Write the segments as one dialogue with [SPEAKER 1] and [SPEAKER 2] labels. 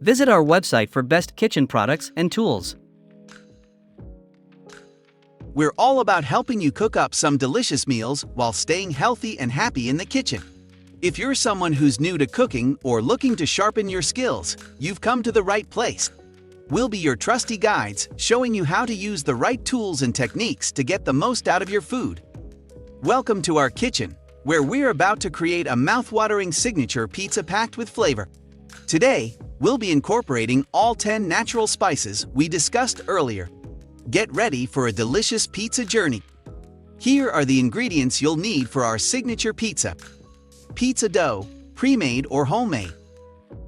[SPEAKER 1] Visit our website for best kitchen products and tools.
[SPEAKER 2] We're all about helping you cook up some delicious meals while staying healthy and happy in the kitchen. If you're someone who's new to cooking or looking to sharpen your skills, you've come to the right place. We'll be your trusty guides, showing you how to use the right tools and techniques to get the most out of your food. Welcome to our kitchen, where we're about to create a mouth-watering signature pizza packed with flavor. Today, we'll be incorporating all 10 natural spices we discussed earlier. Get ready for a delicious pizza journey. Here are the ingredients you'll need for our signature pizza. Pizza dough, pre-made or homemade.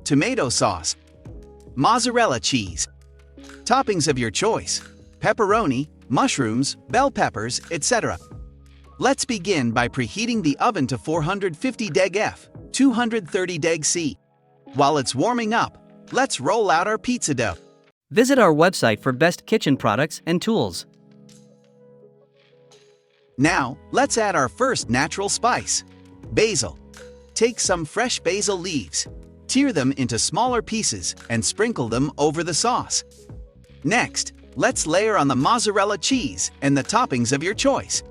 [SPEAKER 2] Tomato sauce. Mozzarella cheese. Toppings of your choice: pepperoni, mushrooms, bell peppers, etc. Let's begin by preheating the oven to 450 deg F, 230 deg C. While it's warming up, let's roll out our pizza dough.
[SPEAKER 1] Visit our website for best kitchen products and tools.
[SPEAKER 2] Now, let's add our first natural spice: basil. Take some fresh basil leaves, tear them into smaller pieces, and sprinkle them over the sauce. Next, let's layer on the mozzarella cheese and the toppings of your choice.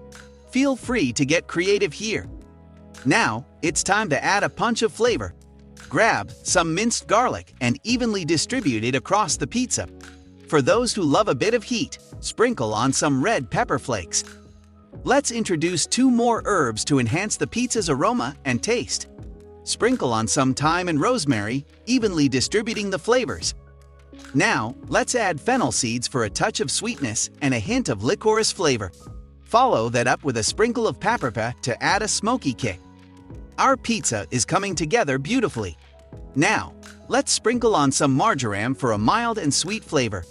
[SPEAKER 2] Feel free to get creative here. Now, it's time to add a punch of flavor. Grab some minced garlic and evenly distribute it across the pizza. For those who love a bit of heat, sprinkle on some red pepper flakes. Let's introduce 2 more herbs to enhance the pizza's aroma and taste. Sprinkle on some thyme and rosemary, evenly distributing the flavors. Now, let's add fennel seeds for a touch of sweetness and a hint of licorice flavor. Follow that up with a sprinkle of paprika to add a smoky kick. Our pizza is coming together beautifully. Now, let's sprinkle on some marjoram for a mild and sweet flavor.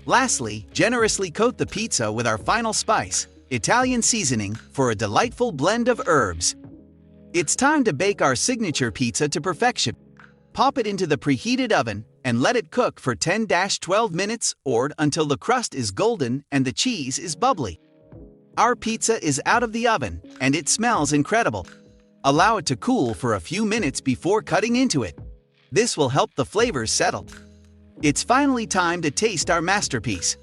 [SPEAKER 2] Lastly, generously coat the pizza with our final spice, Italian seasoning, for a delightful blend of herbs. It's time to bake our signature pizza to perfection. Pop it into the preheated oven and let it cook for 10-12 minutes or until the crust is golden and the cheese is bubbly. Our pizza is out of the oven and it smells incredible. Allow it to cool for a few minutes before cutting into it. This will help the flavors settle. It's finally time to taste our masterpiece.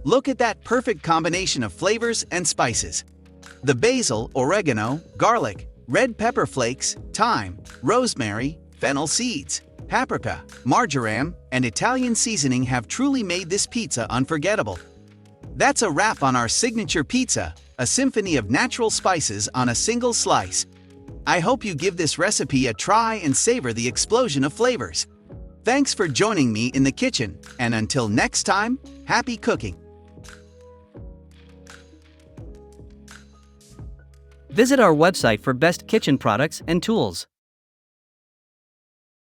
[SPEAKER 2] Look at that perfect combination of flavors and spices. The basil, oregano, garlic, red pepper flakes, thyme, rosemary, fennel seeds, paprika, marjoram, and Italian seasoning have truly made this pizza unforgettable. That's a wrap on our signature pizza, a symphony of natural spices on a single slice. I hope you give this recipe a try and savor the explosion of flavors. Thanks for joining me in the kitchen, and until next time, happy cooking!
[SPEAKER 1] Visit our website for best kitchen products and tools.